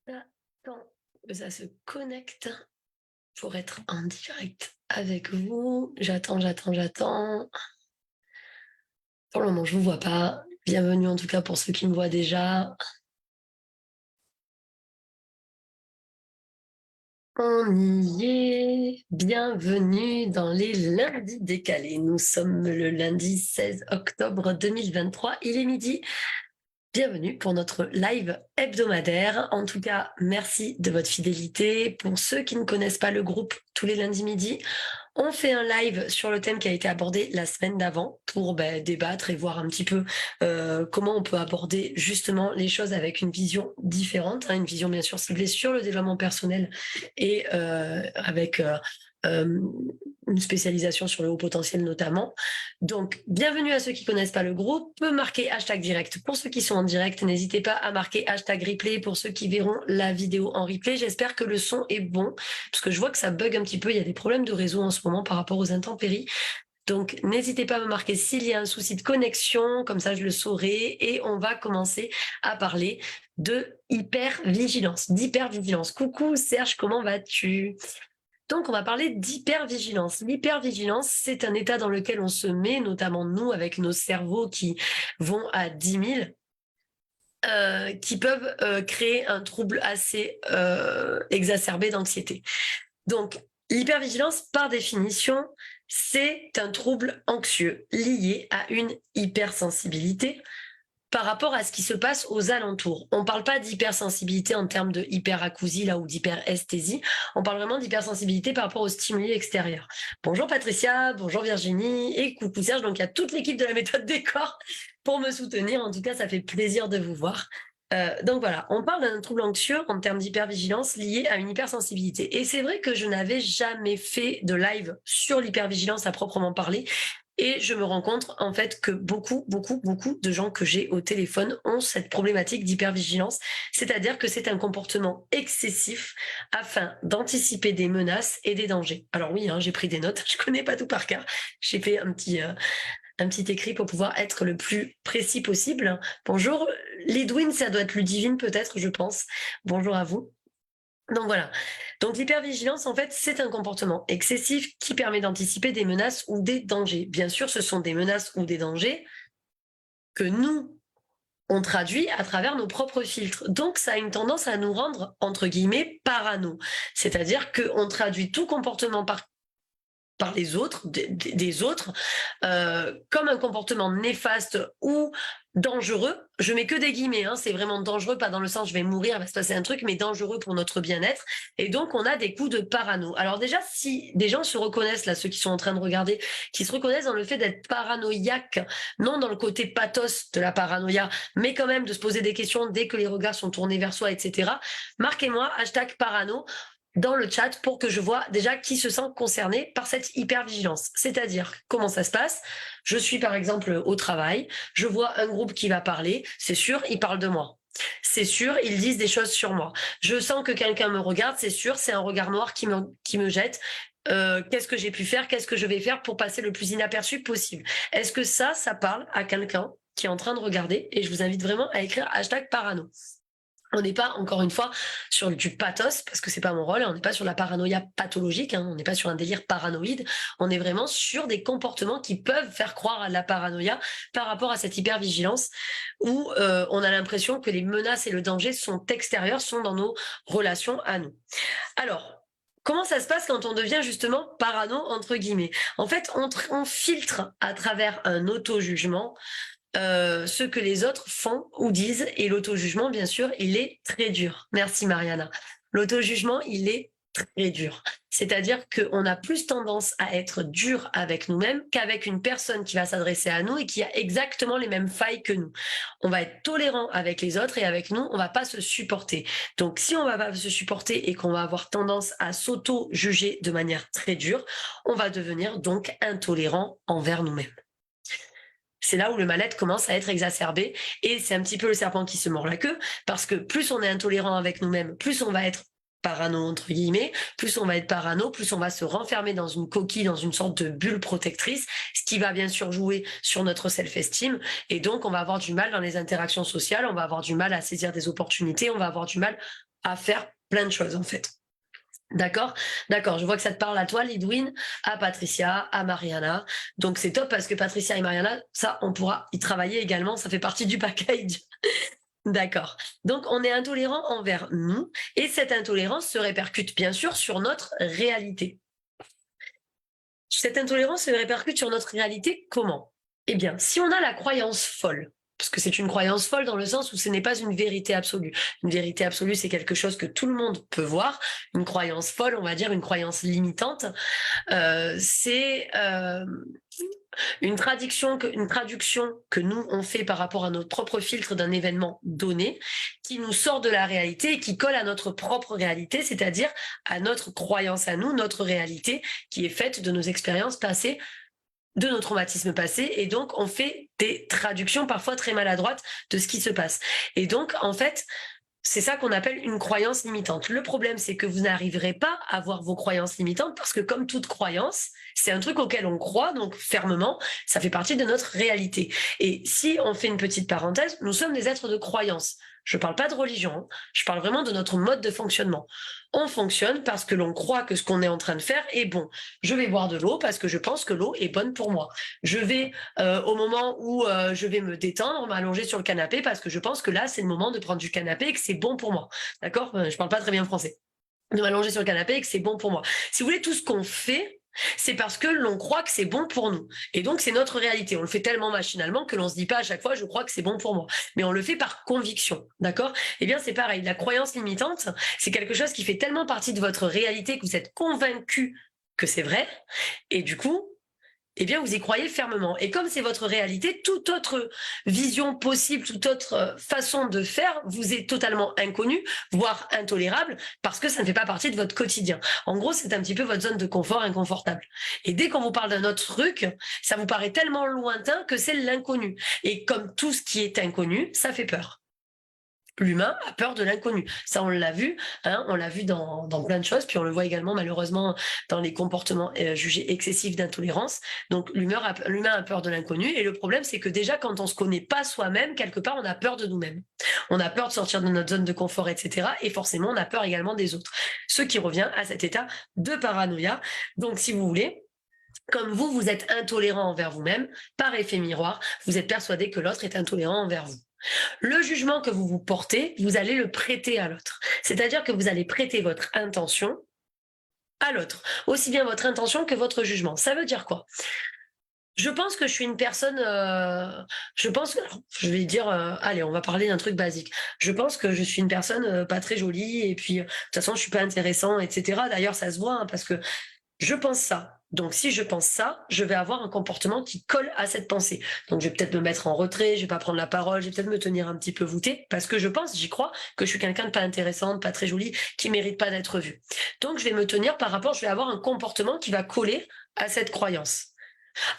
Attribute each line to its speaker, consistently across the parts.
Speaker 1: J'attends que ça se connecte pour être en direct avec vous. J'attends. Pour le moment, je vous vois pas. Bienvenue en tout cas pour ceux qui me voient déjà. On y est. Bienvenue dans les lundis décalés. Nous sommes le lundi 16 octobre 2023. Il est midi. Bienvenue pour notre live hebdomadaire. En tout cas, merci de votre fidélité. Pour ceux qui ne connaissent pas le groupe, tous les lundis midi, on fait un live sur le thème qui a été abordé la semaine d'avant pour débattre et voir un petit peu comment on peut aborder justement les choses avec une vision différente, hein, une vision bien sûr ciblée sur le développement personnel et avec euh, une spécialisation sur le haut potentiel notamment. Donc, bienvenue à ceux qui connaissent pas le groupe. Marquez hashtag direct pour ceux qui sont en direct. N'hésitez pas à marquer hashtag replay pour ceux qui verront la vidéo en replay. J'espère que le son est bon parce que je vois que ça bug un petit peu. Il y a des problèmes de réseau en ce moment par rapport aux intempéries. Donc, n'hésitez pas à me marquer s'il y a un souci de connexion, comme ça je le saurai. Et on va commencer à parler de hypervigilance, d'hypervigilance. Coucou Serge, comment vas-tu? Donc, on va parler d'hypervigilance. L'hypervigilance, c'est un état dans lequel on se met, notamment nous, avec nos cerveaux qui vont à 10 000, qui peuvent créer un trouble assez exacerbé d'anxiété. Donc, l'hypervigilance, par définition, c'est un trouble anxieux lié à une hypersensibilité par rapport à ce qui se passe aux alentours. On ne parle pas d'hypersensibilité en termes de hyperacousie là ou d'hyperesthésie. On parle vraiment d'hypersensibilité par rapport aux stimuli extérieurs. Bonjour Patricia, bonjour Virginie et coucou Serge. Donc il y a toute l'équipe de la méthode décor pour me soutenir. En tout cas, ça fait plaisir de vous voir. Donc voilà, on parle d'un trouble anxieux en termes d'hypervigilance lié à une hypersensibilité. Et c'est vrai que je n'avais jamais fait de live sur l'hypervigilance à proprement parler. Et je me rends compte, en fait, que beaucoup de gens que j'ai au téléphone ont cette problématique d'hypervigilance. C'est-à-dire que c'est un comportement excessif afin d'anticiper des menaces et des dangers. Alors oui, hein, j'ai pris des notes. Je connais pas tout par cœur. J'ai fait un petit écrit pour pouvoir être le plus précis possible. Bonjour. Lidwin, ça doit être Ludivine peut-être, je pense. Bonjour à vous. Donc voilà. Donc l'hypervigilance, en fait, c'est un comportement excessif qui permet d'anticiper des menaces ou des dangers. Bien sûr, ce sont des menaces ou des dangers que nous, on traduit à travers nos propres filtres. Donc ça a une tendance à nous rendre, entre guillemets, parano. C'est-à-dire qu'on traduit tout comportement par les autres, des autres, comme un comportement néfaste ou dangereux. Je mets que des guillemets, hein, c'est vraiment dangereux, pas dans le sens je vais mourir, il va se passer un truc, mais dangereux pour notre bien-être. Et donc on a des coups de parano. Alors déjà, si des gens se reconnaissent, là, ceux qui sont en train de regarder, qui se reconnaissent dans le fait d'être paranoïaque, non dans le côté pathos de la paranoïa, mais quand même de se poser des questions dès que les regards sont tournés vers soi, etc. Marquez-moi hashtag parano dans le chat pour que je vois déjà qui se sent concerné par cette hypervigilance. C'est-à-dire, comment ça se passe? Je suis par exemple au travail, je vois un groupe qui va parler, c'est sûr, ils parlent de moi. C'est sûr, ils disent des choses sur moi. Je sens que quelqu'un me regarde, c'est sûr, c'est un regard noir qui me jette. Qu'est-ce que j'ai pu faire? Qu'est-ce que je vais faire pour passer le plus inaperçu possible? Est-ce que ça parle à quelqu'un qui est en train de regarder? Et je vous invite vraiment à écrire hashtag parano. On n'est pas, encore une fois, sur du pathos, parce que c'est pas mon rôle, on n'est pas sur la paranoïa pathologique, hein, on n'est pas sur un délire paranoïde, on est vraiment sur des comportements qui peuvent faire croire à la paranoïa par rapport à cette hypervigilance, où on a l'impression que les menaces et le danger sont extérieurs, sont dans nos relations à nous. Alors, comment ça se passe quand on devient justement parano, entre guillemets? En fait, on filtre à travers un auto-jugement ce que les autres font ou disent. Et l'auto-jugement, bien sûr, il est très dur. Merci Mariana. L'auto-jugement, il est très dur. C'est-à-dire qu'on a plus tendance à être dur avec nous-mêmes qu'avec une personne qui va s'adresser à nous et qui a exactement les mêmes failles que nous. On va être tolérant avec les autres et avec nous, on va pas se supporter. Donc, si on va pas se supporter et qu'on va avoir tendance à s'auto-juger de manière très dure, on va devenir donc intolérant envers nous-mêmes. C'est là où le mal-être commence à être exacerbé et c'est un petit peu le serpent qui se mord la queue parce que plus on est intolérant avec nous-mêmes, plus on va être parano entre guillemets, plus on va être parano, plus on va se renfermer dans une coquille, dans une sorte de bulle protectrice, ce qui va bien sûr jouer sur notre self-esteem. Et donc, on va avoir du mal dans les interactions sociales, on va avoir du mal à saisir des opportunités, on va avoir du mal à faire plein de choses en fait. D'accord? D'accord, je vois que ça te parle à toi, Lidwin, à Patricia, à Mariana. Donc c'est top parce que Patricia et Mariana, ça, on pourra y travailler également, ça fait partie du package. D'accord. Donc, on est intolérant envers nous et cette intolérance se répercute bien sûr sur notre réalité. Cette intolérance se répercute sur notre réalité comment? Eh bien, si on a la croyance folle, parce que c'est une croyance folle dans le sens où ce n'est pas une vérité absolue. Une vérité absolue, c'est quelque chose que tout le monde peut voir. Une croyance folle, on va dire une croyance limitante, c'est une traduction que nous, on fait par rapport à notre propre filtre d'un événement donné, qui nous sort de la réalité et qui colle à notre propre réalité, c'est-à-dire à notre croyance à nous, notre réalité, qui est faite de nos expériences passées, de nos traumatismes passés, et donc on fait des traductions parfois très maladroites de ce qui se passe. Et donc, en fait, c'est ça qu'on appelle une croyance limitante. Le problème, c'est que vous n'arriverez pas à voir vos croyances limitantes parce que comme toute croyance, c'est un truc auquel on croit, donc fermement, ça fait partie de notre réalité. Et si on fait une petite parenthèse, nous sommes des êtres de croyance. Je parle pas de religion, hein. Je parle vraiment de notre mode de fonctionnement. On fonctionne parce que l'on croit que ce qu'on est en train de faire est bon. Je vais boire de l'eau parce que je pense que l'eau est bonne pour moi. Je vais, au moment où je vais me détendre, m'allonger sur le canapé parce que je pense que là, c'est le moment de prendre du canapé et que c'est bon pour moi. D'accord? Je parle pas très bien français. De m'allonger sur le canapé et que c'est bon pour moi. Si vous voulez, tout ce qu'on fait, c'est parce que l'on croit que c'est bon pour nous. Et donc, c'est notre réalité. On le fait tellement machinalement que l'on se dit pas à chaque fois, je crois que c'est bon pour moi. Mais on le fait par conviction. D'accord? Eh bien, c'est pareil. La croyance limitante, c'est quelque chose qui fait tellement partie de votre réalité que vous êtes convaincu que c'est vrai. Et du coup, eh bien, vous y croyez fermement. Et comme c'est votre réalité, toute autre vision possible, toute autre façon de faire vous est totalement inconnue, voire intolérable, parce que ça ne fait pas partie de votre quotidien. En gros, c'est un petit peu votre zone de confort inconfortable. Et dès qu'on vous parle d'un autre truc, ça vous paraît tellement lointain que c'est l'inconnu. Et comme tout ce qui est inconnu, ça fait peur. L'humain a peur de l'inconnu. Ça, on l'a vu, hein, on l'a vu dans plein de choses, puis on le voit également malheureusement dans les comportements jugés excessifs d'intolérance. Donc l'humain a peur de l'inconnu, et le problème, c'est que déjà, quand on se connaît pas soi-même, quelque part, on a peur de nous-mêmes. On a peur de sortir de notre zone de confort, etc. Et forcément, on a peur également des autres. Ce qui revient à cet état de paranoïa. Donc, si vous voulez, comme vous êtes intolérant envers vous-même, par effet miroir, vous êtes persuadé que l'autre est intolérant envers vous. Le jugement que vous vous portez, vous allez le prêter à l'autre. C'est-à-dire que vous allez prêter votre intention à l'autre, aussi bien votre intention que votre jugement. Ça veut dire quoi? Je pense que je suis une personne, je vais dire, allez, on va parler d'un truc basique. Je pense que je suis une personne pas très jolie, et puis de toute façon, je suis pas intéressant, etc. D'ailleurs, ça se voit, hein, parce que je pense ça. Donc, si je pense ça, je vais avoir un comportement qui colle à cette pensée. Donc, je vais peut-être me mettre en retrait, je vais pas prendre la parole, je vais peut-être me tenir un petit peu voûtée, parce que je pense, j'y crois, que je suis quelqu'un de pas intéressant, de pas très joli, qui mérite pas d'être vu. Donc, je vais me tenir par rapport, je vais avoir un comportement qui va coller à cette croyance.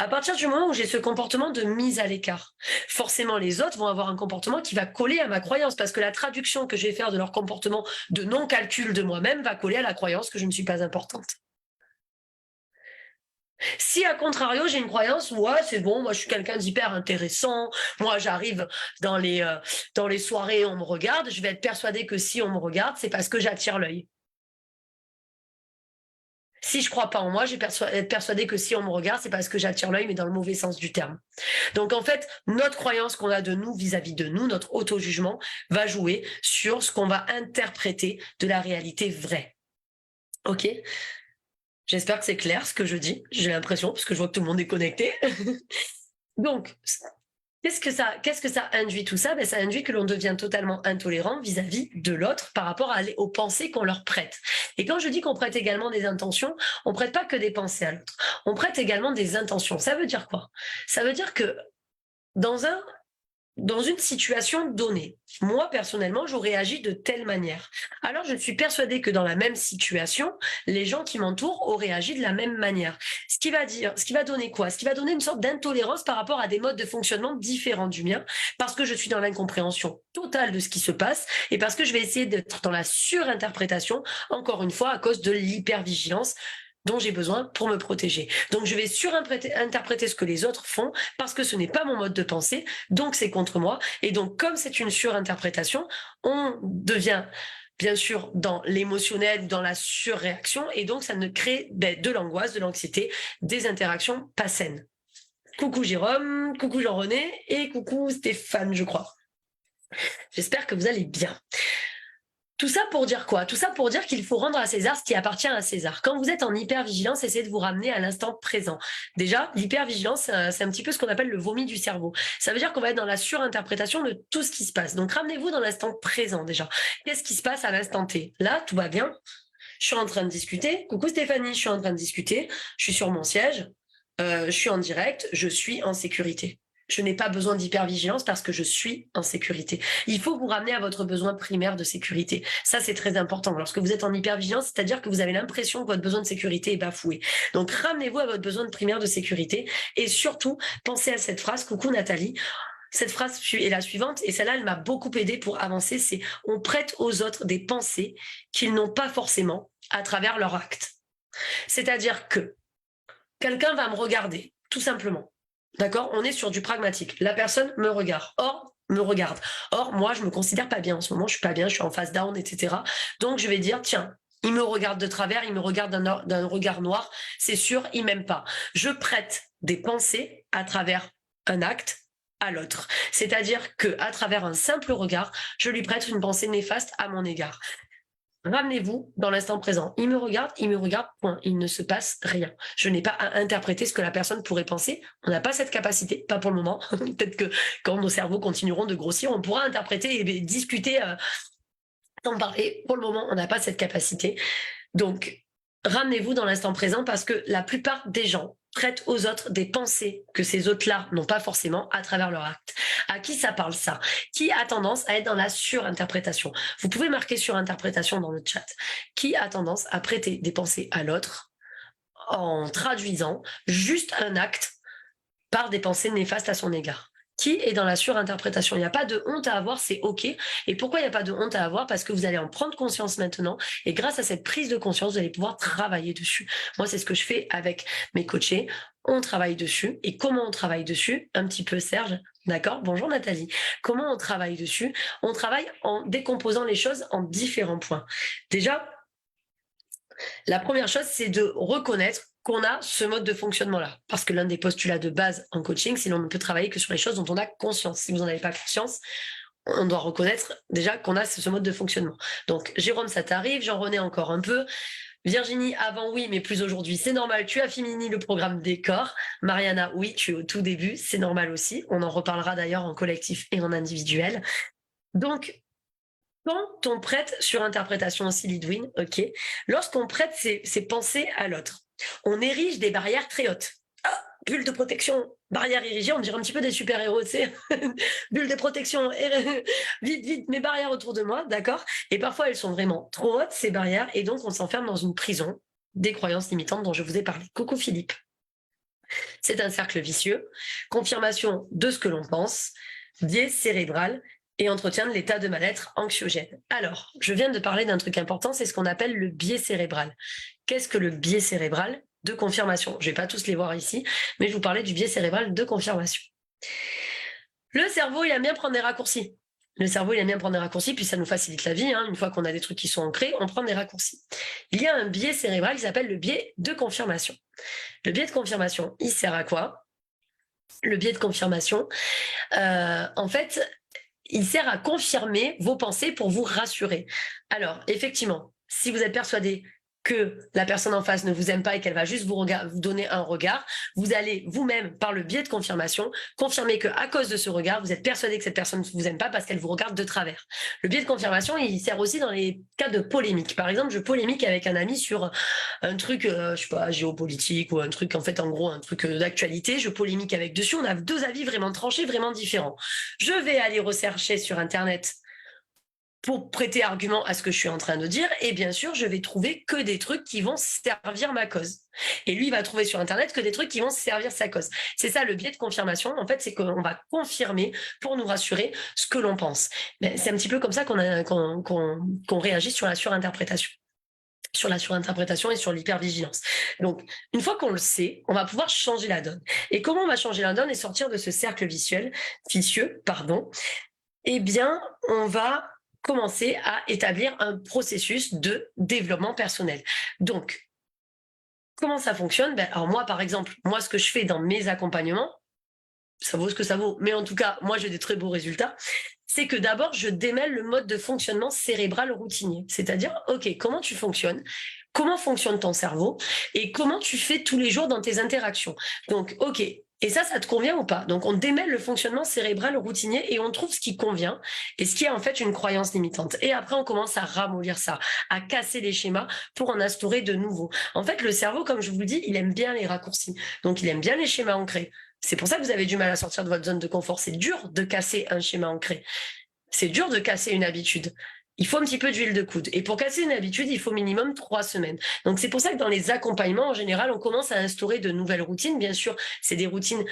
Speaker 1: À partir du moment où j'ai ce comportement de mise à l'écart, forcément les autres vont avoir un comportement qui va coller à ma croyance, parce que la traduction que je vais faire de leur comportement de non-calcul de moi-même va coller à la croyance que je ne suis pas importante. Si à contrario, j'ai une croyance où ouais, c'est bon, moi je suis quelqu'un d'hyper intéressant, moi j'arrive dans les soirées, on me regarde, je vais être persuadée que si on me regarde, c'est parce que j'attire l'œil. Si je crois pas en moi, je vais être persuadée que si on me regarde, c'est parce que j'attire l'œil, mais dans le mauvais sens du terme. Donc en fait, notre croyance qu'on a de nous vis-à-vis de nous, notre auto-jugement, va jouer sur ce qu'on va interpréter de la réalité vraie. Ok? J'espère que c'est clair ce que je dis. J'ai l'impression, parce que je vois que tout le monde est connecté. Donc, qu'est-ce que ça induit tout ça? Ben, ça induit que l'on devient totalement intolérant vis-à-vis de l'autre par rapport aux pensées qu'on leur prête. Et quand je dis qu'on prête également des intentions, on prête pas que des pensées à l'autre. On prête également des intentions. Ça veut dire quoi? Ça veut dire que dans un dans une situation donnée, moi personnellement, j'aurais agi de telle manière. Alors je suis persuadée que dans la même situation, les gens qui m'entourent auraient agi de la même manière. Ce qui va donner quoi? Ce qui va donner une sorte d'intolérance par rapport à des modes de fonctionnement différents du mien, parce que je suis dans l'incompréhension totale de ce qui se passe et parce que je vais essayer d'être dans la surinterprétation, encore une fois, à cause de l'hypervigilance dont j'ai besoin pour me protéger. Donc je vais surinterpréter ce que les autres font parce que ce n'est pas mon mode de pensée, donc c'est contre moi. Et donc comme c'est une surinterprétation, on devient bien sûr dans l'émotionnel ou dans la surréaction et donc ça ne crée de l'angoisse, de l'anxiété, des interactions pas saines. Coucou Jérôme, coucou Jean-René et coucou Stéphane, je crois. J'espère que vous allez bien. Tout ça pour dire quoi? Tout ça pour dire qu'il faut rendre à César ce qui appartient à César. Quand vous êtes en hypervigilance, essayez de vous ramener à l'instant présent. Déjà, l'hypervigilance, c'est un petit peu ce qu'on appelle le vomi du cerveau. Ça veut dire qu'on va être dans la surinterprétation de tout ce qui se passe. Donc, ramenez-vous dans l'instant présent déjà. Qu'est-ce qui se passe à l'instant T? Là, tout va bien. Je suis en train de discuter. Coucou Stéphanie, je suis en train de discuter. Je suis sur mon siège. Je suis en direct. Je suis en sécurité. Je n'ai pas besoin d'hypervigilance parce que je suis en sécurité. Il faut vous ramener à votre besoin primaire de sécurité. Ça, c'est très important. Lorsque vous êtes en hypervigilance, c'est-à-dire que vous avez l'impression que votre besoin de sécurité est bafoué. Donc, ramenez-vous à votre besoin de primaire de sécurité et surtout, pensez à cette phrase. Coucou Nathalie. Cette phrase est la suivante et celle-là, elle m'a beaucoup aidé pour avancer. C'est « on prête aux autres des pensées qu'ils n'ont pas forcément à travers leur acte ». C'est-à-dire que quelqu'un va me regarder, tout simplement. D'accord? On est sur du pragmatique. La personne me regarde. Or, moi, je me considère pas bien en ce moment. Je suis pas bien, je suis en phase down, etc. Donc, je vais dire, tiens, il me regarde de travers, il me regarde d'un regard noir. C'est sûr, il m'aime pas. Je prête des pensées à travers un acte à l'autre. C'est-à-dire que, à travers un simple regard, je lui prête une pensée néfaste à mon égard. Ramenez-vous dans l'instant présent. Il me regarde, point. Il ne se passe rien. Je n'ai pas à interpréter ce que la personne pourrait penser. On n'a pas cette capacité, pas pour le moment. Peut-être que quand nos cerveaux continueront de grossir, on pourra interpréter et discuter sans parler. Pour le moment, on n'a pas cette capacité. Donc, ramenez-vous dans l'instant présent parce que la plupart des gens prêtent aux autres des pensées que ces autres-là n'ont pas forcément à travers leur acte. À qui ça parle ça? Qui a tendance à être dans la surinterprétation? Vous pouvez marquer surinterprétation dans le chat. Qui a tendance à prêter des pensées à l'autre en traduisant juste un acte par des pensées néfastes à son égard? Qui est dans la surinterprétation? Il n'y a pas de honte à avoir, c'est OK. Et pourquoi il n'y a pas de honte à avoir? Parce que vous allez en prendre conscience maintenant. Et grâce à cette prise de conscience, vous allez pouvoir travailler dessus. Moi, c'est ce que je fais avec mes coachés. On travaille dessus. Et comment on travaille dessus? Un petit peu, Serge. D'accord? Bonjour Nathalie. Comment on travaille dessus? On travaille en décomposant les choses en différents points. Déjà, la première chose, c'est de reconnaître qu'on a ce mode de fonctionnement-là. Parce que l'un des postulats de base en coaching, c'est qu'on ne peut travailler que sur les choses dont on a conscience. Si vous n'en avez pas conscience, on doit reconnaître déjà qu'on a ce mode de fonctionnement. Donc, Jérôme, ça t'arrive, Jean-René encore un peu. Virginie, avant, oui, mais plus aujourd'hui. C'est normal, tu as fini le programme décor. Mariana, oui, tu es au tout début, c'est normal aussi. On en reparlera d'ailleurs en collectif et en individuel. Donc, quand on prête sur interprétation aussi, Lidwin, ok, lorsqu'on prête ses pensées à l'autre, on érige des barrières très hautes. Ah, bulle de protection, barrière érigée, on dirait un petit peu des super-héros, tu sais. Bulle de protection, vite, vite, mes barrières autour de moi, d'accord? Et parfois, elles sont vraiment trop hautes, ces barrières, et donc on s'enferme dans une prison des croyances limitantes dont je vous ai parlé. Coucou Philippe. C'est un cercle vicieux. Confirmation de ce que l'on pense, biais cérébral, et entretien de l'état de mal-être anxiogène. Alors, je viens de parler d'un truc important, c'est ce qu'on appelle le biais cérébral. Qu'est-ce que le biais cérébral de confirmation? Je ne vais pas tous les voir ici, mais je vous parlais du biais cérébral de confirmation. Le cerveau, il aime bien prendre des raccourcis. Le cerveau, il aime bien prendre des raccourcis, puis ça nous facilite la vie. Hein. Une fois qu'on a des trucs qui sont ancrés, on prend des raccourcis. Il y a un biais cérébral qui s'appelle le biais de confirmation. Le biais de confirmation, il sert à quoi? Le biais de confirmation, en fait, il sert à confirmer vos pensées pour vous rassurer. Alors, effectivement, si vous êtes persuadé que la personne en face ne vous aime pas et qu'elle va juste vous donner un regard, vous allez vous-même, par le biais de confirmation, confirmer qu'à cause de ce regard, vous êtes persuadé que cette personne ne vous aime pas parce qu'elle vous regarde de travers. Le biais de confirmation, il sert aussi dans les cas de polémique. Par exemple, je polémique avec un ami sur un truc, je sais pas, géopolitique ou un truc, en fait, en gros, un truc d'actualité. Je polémique avec dessus. On a deux avis vraiment tranchés, vraiment différents. Je vais aller rechercher sur Internet pour prêter argument à ce que je suis en train de dire, et bien sûr, je vais trouver que des trucs qui vont servir ma cause. Et lui, il va trouver sur Internet que des trucs qui vont servir sa cause. C'est ça le biais de confirmation, en fait, c'est qu'on va confirmer pour nous rassurer ce que l'on pense. C'est un petit peu comme ça qu'on réagit sur la surinterprétation et sur l'hypervigilance. Donc, une fois qu'on le sait, on va pouvoir changer la donne. Et comment on va changer la donne et sortir de ce cercle vicieux, eh bien, on va commencer à établir un processus de développement personnel. Donc, comment ça fonctionne? Alors moi, par exemple, ce que je fais dans mes accompagnements, ça vaut ce que ça vaut, mais en tout cas, moi, j'ai des très beaux résultats, c'est que d'abord, je démêle le mode de fonctionnement cérébral routinier. C'est-à-dire, OK, comment tu fonctionnes? Comment fonctionne ton cerveau? Et comment tu fais tous les jours dans tes interactions? Donc, OK, et ça te convient ou pas? Donc, on démêle le fonctionnement cérébral routinier et on trouve ce qui convient et ce qui est en fait une croyance limitante. Et après, on commence à ramollir ça, à casser les schémas pour en instaurer de nouveaux. En fait, le cerveau, comme je vous le dis, il aime bien les raccourcis. Donc, il aime bien les schémas ancrés. C'est pour ça que vous avez du mal à sortir de votre zone de confort. C'est dur de casser un schéma ancré. C'est dur de casser une habitude. Il faut un petit peu d'huile de coude. Et pour casser une habitude, il faut minimum 3 semaines. Donc, c'est pour ça que dans les accompagnements, en général, on commence à instaurer de nouvelles routines. Bien sûr, c'est des routines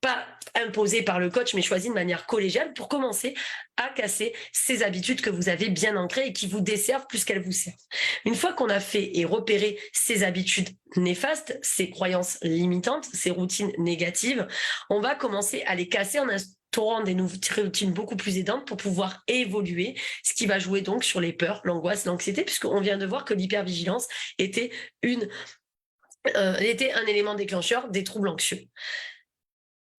Speaker 1: pas imposées par le coach, mais choisies de manière collégiale pour commencer à casser ces habitudes que vous avez bien ancrées et qui vous desservent plus qu'elles vous servent. Une fois qu'on a fait et repéré ces habitudes néfastes, ces croyances limitantes, ces routines négatives, on va commencer à les casser en instaurant des nouvelles routines beaucoup plus aidantes pour pouvoir évoluer, ce qui va jouer donc sur les peurs, l'angoisse, l'anxiété, puisqu'on vient de voir que l'hypervigilance était était un élément déclencheur des troubles anxieux.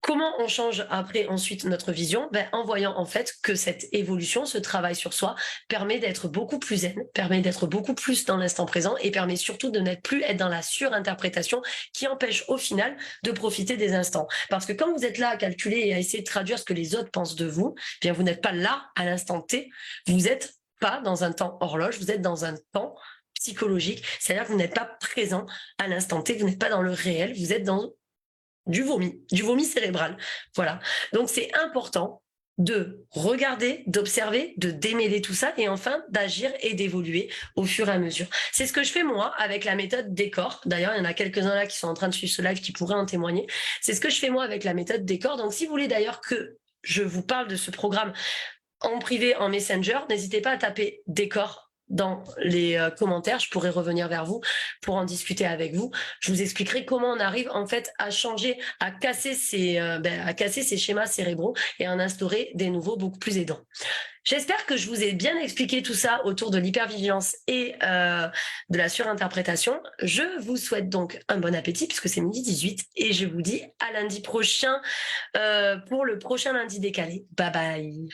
Speaker 1: Comment on change ensuite notre vision? En voyant en fait que cette évolution, ce travail sur soi, permet d'être beaucoup plus zen, permet d'être beaucoup plus dans l'instant présent et permet surtout de n'être plus être dans la surinterprétation qui empêche au final de profiter des instants. Parce que quand vous êtes là à calculer et à essayer de traduire ce que les autres pensent de vous, vous n'êtes pas là à l'instant T, vous n'êtes pas dans un temps horloge, vous êtes dans un temps psychologique, c'est-à-dire que vous n'êtes pas présent à l'instant T, vous n'êtes pas dans le réel, vous êtes dans du vomi cérébral. Voilà. Donc, c'est important de regarder, d'observer, de démêler tout ça et enfin d'agir et d'évoluer au fur et à mesure. C'est ce que je fais moi avec la méthode décor. D'ailleurs, il y en a quelques-uns là qui sont en train de suivre ce live qui pourraient en témoigner. C'est ce que je fais moi avec la méthode décor. Donc, si vous voulez d'ailleurs que je vous parle de ce programme en privé, en Messenger, n'hésitez pas à taper décor dans les commentaires, je pourrais revenir vers vous pour en discuter avec vous. Je vous expliquerai comment on arrive en fait à changer, à casser ces schémas cérébraux et à en instaurer des nouveaux beaucoup plus aidants. J'espère que je vous ai bien expliqué tout ça autour de l'hypervigilance et de la surinterprétation. Je vous souhaite donc un bon appétit puisque c'est 12h18 et je vous dis à lundi prochain pour le prochain lundi décalé. Bye bye.